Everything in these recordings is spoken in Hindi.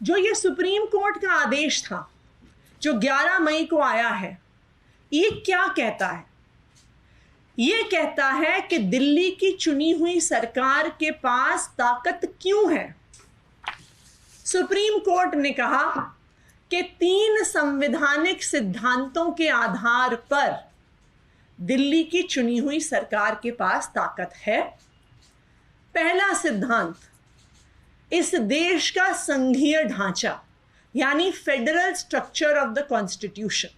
जो ये सुप्रीम कोर्ट का आदेश था जो 11 मई को आया है, ये क्या कहता है? ये कहता है कि दिल्ली की चुनी हुई सरकार के पास ताकत क्यों है। सुप्रीम कोर्ट ने कहा कि 3 संवैधानिक सिद्धांतों के आधार पर दिल्ली की चुनी हुई सरकार के पास ताकत है। पहला सिद्धांत, इस देश का संघीय ढांचा यानी federal structure of the constitution.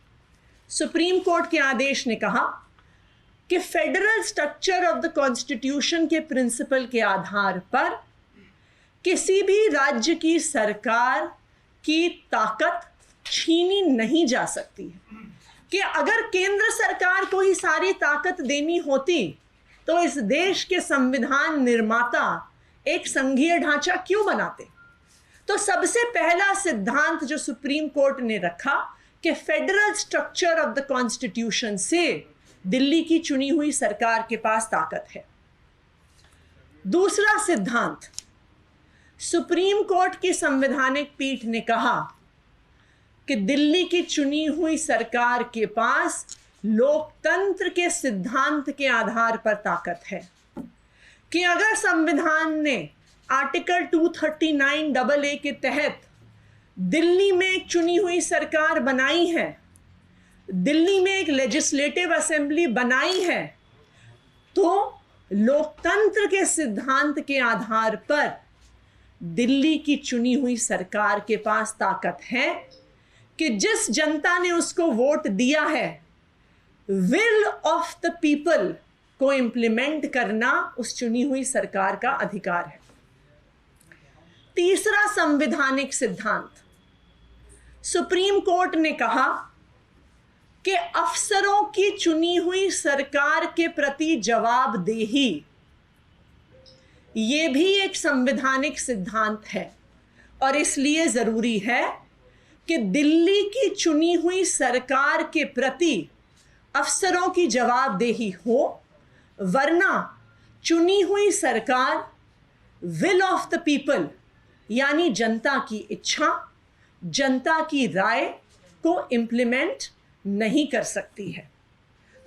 Supreme court के आदेश ने कहा कि federal structure of the constitution के प्रिंसिपल के आधार पर किसी भी राज्य की सरकार की ताकत छीनी नहीं जा सकती है। कि अगर केंद्र सरकार को ही सारी ताकत देनी होती तो इस देश के संविधान निर्माता एक संघीय ढांचा क्यों बनाते। तो सबसे पहला सिद्धांत जो सुप्रीम कोर्ट ने रखा कि federal structure of the constitution से दिल्ली की चुनी हुई सरकार के पास ताकत है। दूसरा सिद्धांत, सुप्रीम कोर्ट की संवैधानिक पीठ ने कहा कि दिल्ली की चुनी हुई सरकार के पास लोकतंत्र के सिद्धांत के आधार पर ताकत है कि अगर संविधान ने आर्टिकल 239AA के तहत दिल्ली में एक चुनी हुई सरकार बनाई है, दिल्ली में एक लेजिस्लेटिव असेंबली बनाई है, तो लोकतंत्र के सिद्धांत के आधार पर दिल्ली की चुनी हुई सरकार के पास ताकत है कि जिस जनता ने उसको वोट दिया है, विल ऑफ द पीपल को इंप्लीमेंट करना उस चुनी हुई सरकार का अधिकार है। तीसरा संवैधानिक सिद्धांत, सुप्रीम कोर्ट ने कहा कि अफसरों की चुनी हुई सरकार के प्रति जवाबदेही ये भी एक संवैधानिक सिद्धांत है और इसलिए जरूरी है कि दिल्ली की चुनी हुई सरकार के प्रति अफसरों की जवाबदेही हो, वरना चुनी हुई सरकार विल ऑफ द पीपल यानी जनता की इच्छा, जनता की राय को इंप्लीमेंट नहीं कर सकती है।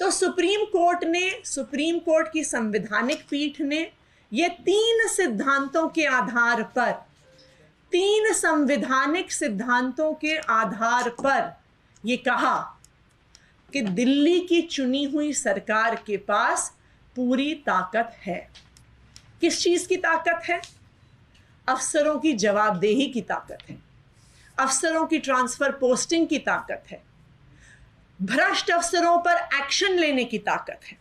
तो सुप्रीम कोर्ट की संवैधानिक पीठ ने ये 3 सिद्धांतों के आधार पर, 3 संवैधानिक सिद्धांतों के आधार पर ये कहा कि दिल्ली की चुनी हुई सरकार के पास पूरी ताकत है। किस चीज की ताकत है? अफसरों की जवाबदेही की ताकत है, अफसरों की ट्रांसफर पोस्टिंग की ताकत है, भ्रष्ट अफसरों पर एक्शन लेने की ताकत है।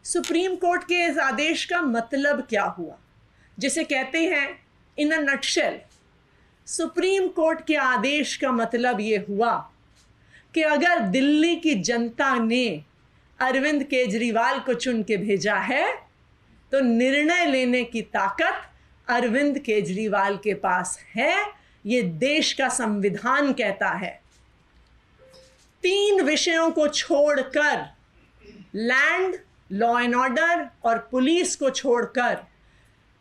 सुप्रीम कोर्ट के इस आदेश का मतलब क्या हुआ, जिसे कहते हैं इन अ नटशेल, सुप्रीम कोर्ट के आदेश का मतलब ये हुआ कि अगर दिल्ली की जनता ने अरविंद केजरीवाल को चुन के भेजा है तो निर्णय लेने की ताकत अरविंद केजरीवाल के पास है। ये देश का संविधान कहता है। 3 विषयों को छोड़कर, लैंड, लॉ एंड ऑर्डर और पुलिस को छोड़कर,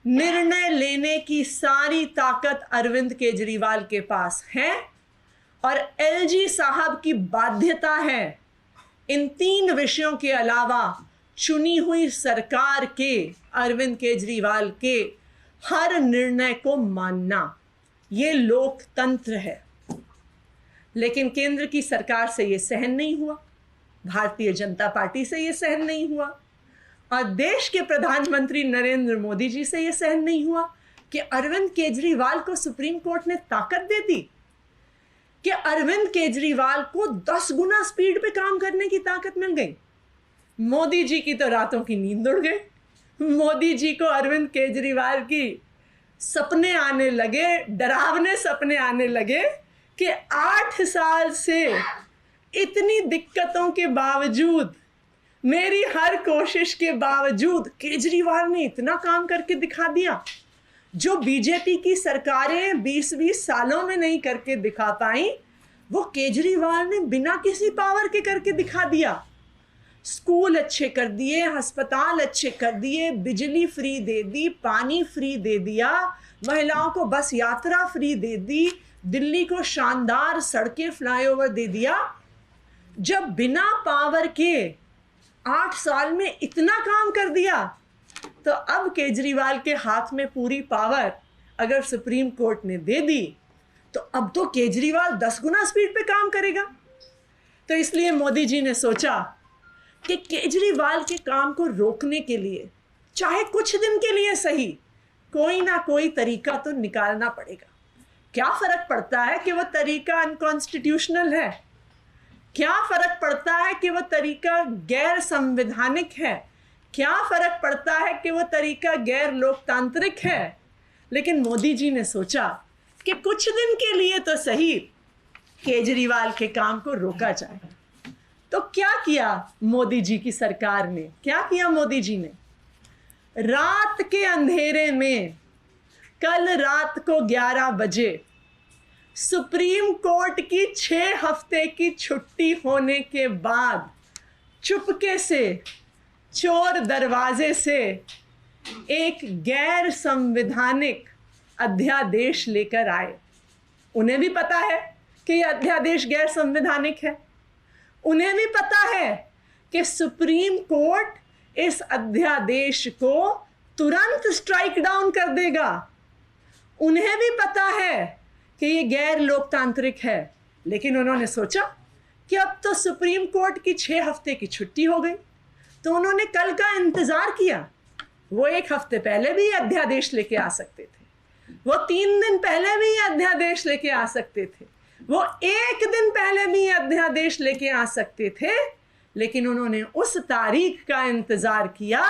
निर्णय लेने की सारी ताकत अरविंद केजरीवाल के पास है और एलजी साहब की बाध्यता है इन 3 विषयों के अलावा चुनी हुई सरकार के, अरविंद केजरीवाल के हर निर्णय को मानना। ये लोकतंत्र है। लेकिन केंद्र की सरकार से ये सहन नहीं हुआ, भारतीय जनता पार्टी से ये सहन नहीं हुआ और देश के प्रधानमंत्री नरेंद्र मोदी जी से ये सहन नहीं हुआ कि अरविंद केजरीवाल को सुप्रीम कोर्ट ने ताकत दे दी कि अरविंद केजरीवाल को 10 गुना स्पीड पे काम करने की ताकत मिल गई। मोदी जी की तो रातों की नींद उड़ गई। मोदी जी को अरविंद केजरीवाल की सपने आने लगे, डरावने सपने आने लगे कि 8 साल से इतनी दिक्कतों के बावजूद, मेरी हर कोशिश के बावजूद केजरीवाल ने इतना काम करके दिखा दिया जो बीजेपी की सरकारें 20-20 सालों में नहीं करके दिखा पाई, वो केजरीवाल ने बिना किसी पावर के करके दिखा दिया। स्कूल अच्छे कर दिए, अस्पताल अच्छे कर दिए, बिजली फ्री दे दी, पानी फ्री दे दिया, महिलाओं को बस यात्रा फ्री दे दी, दिल्ली को शानदार सड़कें फ्लाईओवर दे दिया। जब बिना पावर के 8 साल में इतना काम कर दिया, तो अब केजरीवाल के हाथ में पूरी पावर अगर सुप्रीम कोर्ट ने दे दी, तो अब तो केजरीवाल 10 गुना स्पीड पे काम करेगा। तो इसलिए मोदी जी ने सोचा कि केजरीवाल के काम को रोकने के लिए, चाहे कुछ दिन के लिए सही, कोई ना कोई तरीका तो निकालना पड़ेगा। क्या फर्क पड़ता है कि वो तरीका अनकॉन्स्टिट्यूशनल है? क्या फर्क पड़ता है कि वो तरीका गैर संवैधानिक है? क्या फर्क पड़ता है कि वो तरीका गैर लोकतांत्रिक है? लेकिन मोदी जी ने सोचा कि कुछ दिन के लिए तो सही केजरीवाल के काम को रोका जाए। तो क्या किया मोदी जी की सरकार ने? क्या किया मोदी जी ने? रात के अंधेरे में कल रात को 11 बजे सुप्रीम कोर्ट की 6 हफ्ते की छुट्टी होने के बाद चुपके से चोर दरवाजे से एक गैर संवैधानिक अध्यादेश लेकर आए। उन्हें भी पता है कि यह अध्यादेश गैर संवैधानिक है। उन्हें भी पता है कि सुप्रीम कोर्ट इस अध्यादेश को तुरंत स्ट्राइक डाउन कर देगा। उन्हें भी पता है कि ये गैर लोकतांत्रिक है। लेकिन उन्होंने सोचा कि अब तो सुप्रीम कोर्ट की 6 हफ्ते की छुट्टी हो गई, तो उन्होंने कल का इंतजार किया। वो 1 हफ्ते पहले भी ये अध्यादेश लेके आ सकते थे, वो 3 दिन पहले भी ये अध्यादेश लेके आ सकते थे, वो 1 दिन पहले भी ये अध्यादेश लेके आ सकते थे। लेकिन उन्होंने उस तारीख का इंतजार किया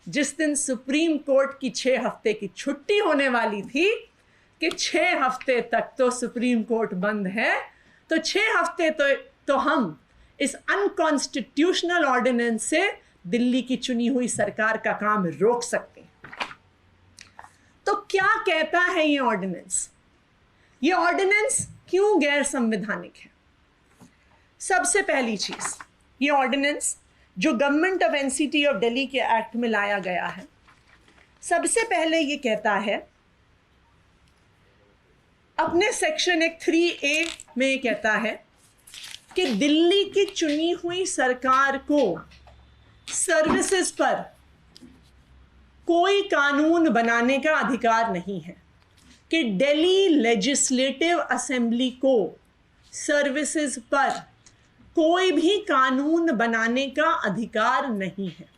जिस दिन सुप्रीम कोर्ट की 6 हफ्ते की छुट्टी होने वाली थी, कि 6 हफ्ते तक तो सुप्रीम कोर्ट बंद है, तो 6 हफ्ते तो हम इस अनकॉन्स्टिट्यूशनल ऑर्डिनेंस से दिल्ली की चुनी हुई सरकार का काम रोक सकते हैं। तो क्या कहता है ये ऑर्डिनेंस? ये ऑर्डिनेंस क्यों गैर संवैधानिक है? सबसे पहली चीज, ये ऑर्डिनेंस जो government of NCT of Delhi के एक्ट में लाया गया है, सबसे पहले ये कहता है, अपने सेक्शन 3A में ये कहता है कि दिल्ली की चुनी हुई सरकार को सर्विसेज पर कोई कानून बनाने का अधिकार नहीं है, कि दिल्ली लेजिस्लेटिव असेंबली को सर्विसेज पर कोई भी कानून बनाने का अधिकार नहीं है।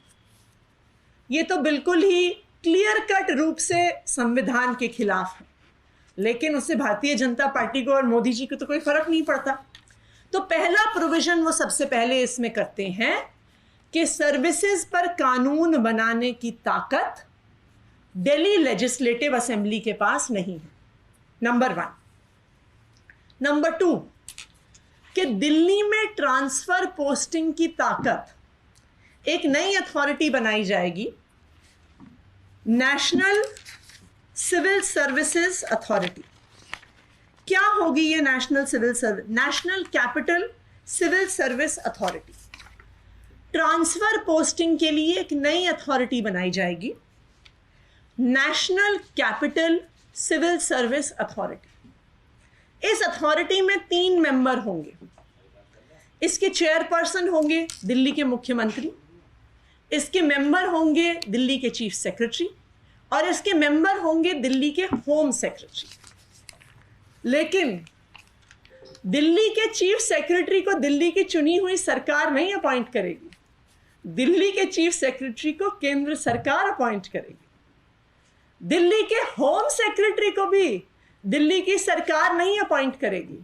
ये तो बिल्कुल ही क्लियर कट रूप से संविधान के खिलाफ है, लेकिन उससे भारतीय जनता पार्टी को और मोदी जी को तो कोई फर्क नहीं पड़ता। तो पहला प्रोविजन वो सबसे पहले इसमें करते हैं कि सर्विसेज पर कानून बनाने की ताकत दिल्ली लेजिस्लेटिव असेंबली के पास नहीं है, नंबर 1। नंबर 2, कि दिल्ली में ट्रांसफर पोस्टिंग की ताकत, एक नई अथॉरिटी बनाई जाएगी, नेशनल सिविल सर्विसेज अथॉरिटी। क्या होगी ये national capital civil service authority? Transfer posting के लिए एक नई अथॉरिटी बनाई जाएगी, national capital civil service authority. इस अथॉरिटी में 3 मेंबर होंगे। इसके चेयरपर्सन होंगे दिल्ली के मुख्यमंत्री, इसके मेंबर होंगे दिल्ली के चीफ सेक्रेटरी, और इसके मेंबर होंगे दिल्ली के होम सेक्रेटरी। लेकिन दिल्ली के चीफ सेक्रेटरी को दिल्ली की चुनी हुई सरकार नहीं अपॉइंट करेगी, दिल्ली के चीफ सेक्रेटरी को केंद्र सरकार अपॉइंट करेगी। दिल्ली के होम सेक्रेटरी को भी दिल्ली की सरकार नहीं अपॉइंट करेगी,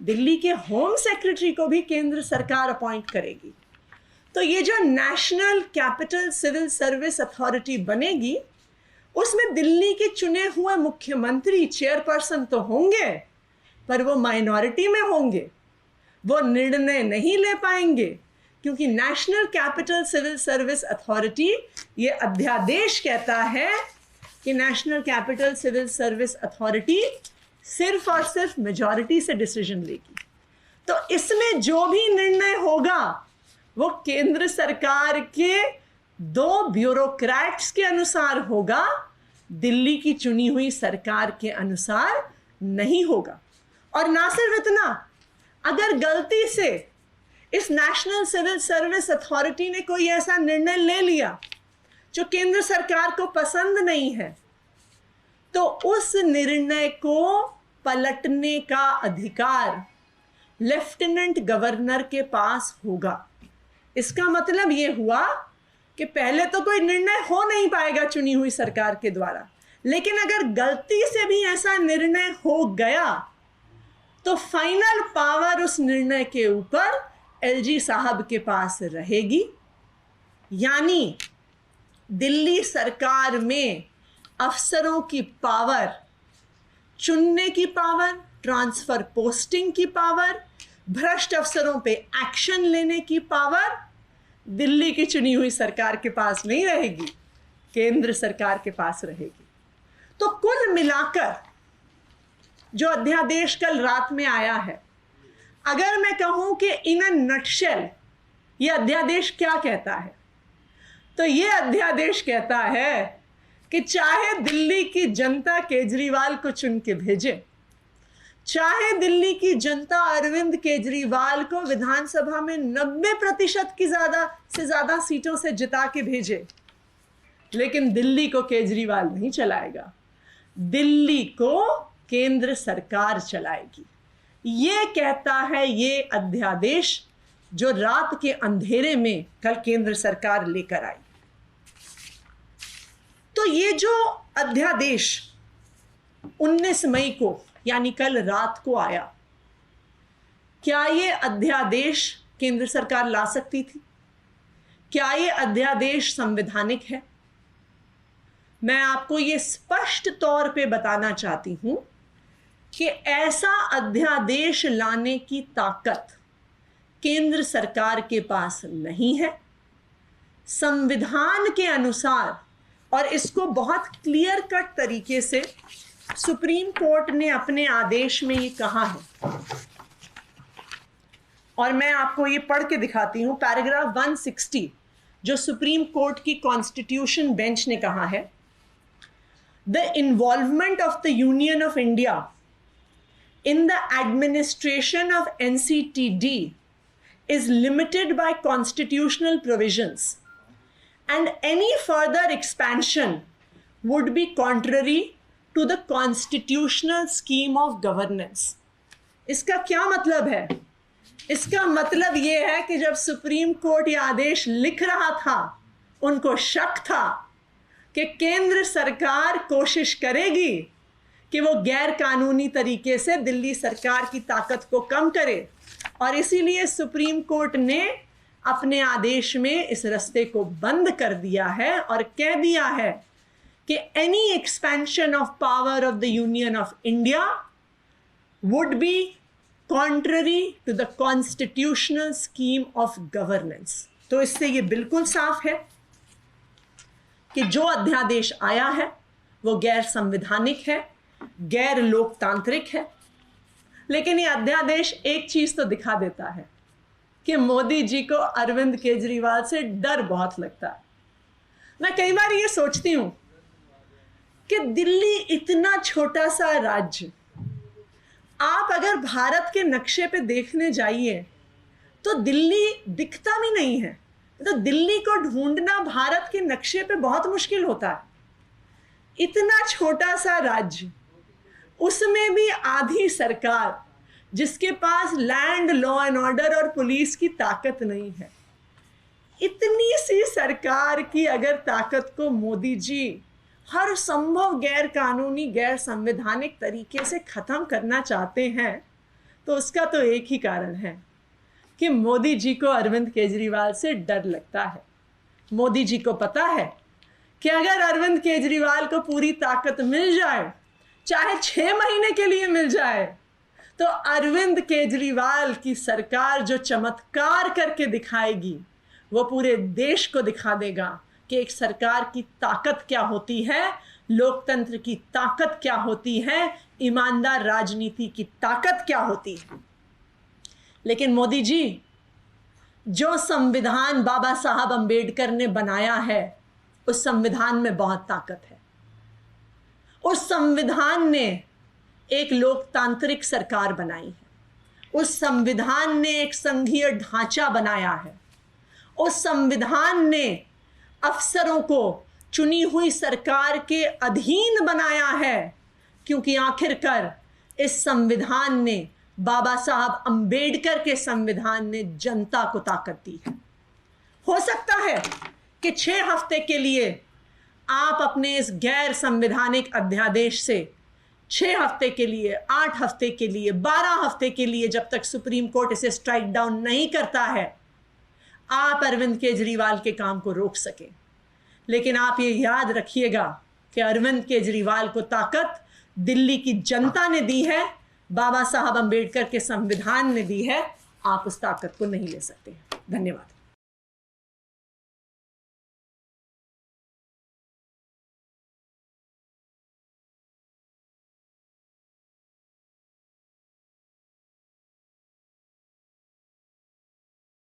दिल्ली के होम सेक्रेटरी को भी केंद्र सरकार अपॉइंट करेगी। तो ये जो national capital civil service authority बनेगी, उसमें दिल्ली के चुने हुए मुख्यमंत्री चेयरपर्सन तो होंगे, पर वो माइनॉरिटी में होंगे, वो निर्णय नहीं ले पाएंगे, क्योंकि national capital civil service authority, ये अध्यादेश कहता है कि national capital civil service authority सिर्फ और सिर्फ मेजॉरिटी से डिसीजन लेगी। तो इसमें जो भी निर्णय होगा वो केंद्र सरकार के 2 ब्यूरोक्रेट्स के अनुसार होगा, दिल्ली की चुनी हुई सरकार के अनुसार नहीं होगा। और ना सिर्फ इतना, अगर गलती से इस नेशनल सिविल सर्विस अथॉरिटी ने कोई ऐसा निर्णय ले लिया जो केंद्र सरकार को पसंद नहीं है, तो उस निर्णय को पलटने का अधिकार लेफ्टिनेंट गवर्नर के पास होगा। इसका मतलब ये हुआ कि पहले तो कोई निर्णय हो नहीं पाएगा चुनी हुई सरकार के द्वारा, लेकिन अगर गलती से भी ऐसा निर्णय हो गया तो फाइनल पावर उस निर्णय के ऊपर एलजी साहब के पास रहेगी। यानी दिल्ली सरकार में अफसरों की पावर, चुनने की पावर, ट्रांसफर पोस्टिंग की पावर, भ्रष्ट अफसरों पे एक्शन लेने की पावर दिल्ली की चुनी हुई सरकार के पास नहीं रहेगी, केंद्र सरकार के पास रहेगी। तो कुल मिलाकर जो अध्यादेश कल रात में आया है, अगर मैं कहूं कि इन अ नटशेल ये अध्यादेश क्या कहता है, तो ये अध्यादेश कहता है कि चाहे दिल्ली की जनता केजरीवाल को चुन के भेजे, चाहे दिल्ली की जनता अरविंद केजरीवाल को विधानसभा में 90% की ज़्यादा सीटों से जिता के भेजे, लेकिन दिल्ली को केजरीवाल नहीं चलाएगा, दिल्ली को केंद्र सरकार चलाएगी। ये कहता है ये अध्यादेश जो रात के अंधेरे में कल केंद्र सरकार लेकर आई। तो ये जो अध्यादेश 19 मई को यानी कल रात को आया, क्या ये अध्यादेश केंद्र सरकार ला सकती थी? क्या ये अध्यादेश संवैधानिक है? मैं आपको ये स्पष्ट तौर पे बताना चाहती हूं कि ऐसा अध्यादेश लाने की ताकत केंद्र सरकार के पास नहीं है। संविधान के अनुसार, और इसको बहुत क्लियर कट तरीके से सुप्रीम कोर्ट ने अपने आदेश में ये कहा है, और मैं आपको ये पढ़ के दिखाती हूं। पैराग्राफ 160 जो सुप्रीम कोर्ट की कॉन्स्टिट्यूशन बेंच ने कहा है, the involvement of the union of India in the administration of NCTD is limited by constitutional provisions, and any further expansion would be contrary to the constitutional scheme of governance. इसका क्या मतलब है? इसका मतलब ये है कि जब सुप्रीम कोर्ट ये आदेश लिख रहा था, उनको शक था कि केंद्र सरकार कोशिश करेगी कि वो गैर कानूनी तरीके से दिल्ली सरकार की ताकत को कम करे, और इसीलिए सुप्रीम कोर्ट ने अपने आदेश में इस रास्ते को बंद कर दिया है और कह दिया है कि any expansion of power of the union of India would be contrary to the constitutional scheme of governance. तो इससे ये बिल्कुल साफ है कि जो अध्यादेश आया है वो गैर संवैधानिक है, गैर लोकतांत्रिक है। लेकिन ये अध्यादेश एक चीज तो दिखा देता है कि मोदी जी को अरविंद केजरीवाल से डर बहुत लगता है। मैं कई बार ये सोचती हूं कि दिल्ली इतना छोटा सा राज्य, आप अगर भारत के नक्शे पे देखने जाइए तो दिल्ली दिखता भी नहीं है। तो दिल्ली को ढूंढना भारत के नक्शे पे बहुत मुश्किल होता है। इतना छोटा सा राज्य, उसमें भी आधी सरकार, जिसके पास लैंड, लॉ एंड ऑर्डर और पुलिस की ताकत नहीं है। इतनी सी सरकार की अगर ताकत को मोदी जी हर संभव गैर कानूनी, गैर संवैधानिक तरीके से ख़त्म करना चाहते हैं, तो उसका तो एक ही कारण है कि मोदी जी को अरविंद केजरीवाल से डर लगता है। मोदी जी को पता है कि अगर अरविंद केजरीवाल को पूरी ताकत मिल जाए, चाहे 6 महीने के लिए मिल जाए, तो अरविंद केजरीवाल की सरकार जो चमत्कार करके दिखाएगी वो पूरे देश को दिखा देगा कि एक सरकार की ताकत क्या होती है, लोकतंत्र की ताकत क्या होती है, ईमानदार राजनीति की ताकत क्या होती है। लेकिन मोदी जी, जो संविधान बाबा साहब अंबेडकर ने बनाया है, उस संविधान में बहुत ताकत है। उस संविधान ने एक लोकतांत्रिक सरकार बनाई है, उस संविधान ने एक संघीय ढांचा बनाया है, उस संविधान ने अफसरों को चुनी हुई सरकार के अधीन बनाया है, क्योंकि आखिरकार इस संविधान ने, बाबा साहब अंबेडकर के संविधान ने जनता को ताकत दी है। हो सकता है कि 6 हफ्ते के लिए आप अपने इस गैर संवैधानिक अध्यादेश से 6 हफ्ते के लिए, 8 हफ्ते के लिए, 12 हफ्ते के लिए, जब तक सुप्रीम कोर्ट इसे स्ट्राइक डाउन नहीं करता है, आप अरविंद केजरीवाल के काम को रोक सकें। लेकिन आप ये याद रखिएगा कि अरविंद केजरीवाल को ताकत दिल्ली की जनता ने दी है, बाबा साहब अंबेडकर के संविधान ने दी है। आप उस ताकत को नहीं ले सकते। धन्यवाद।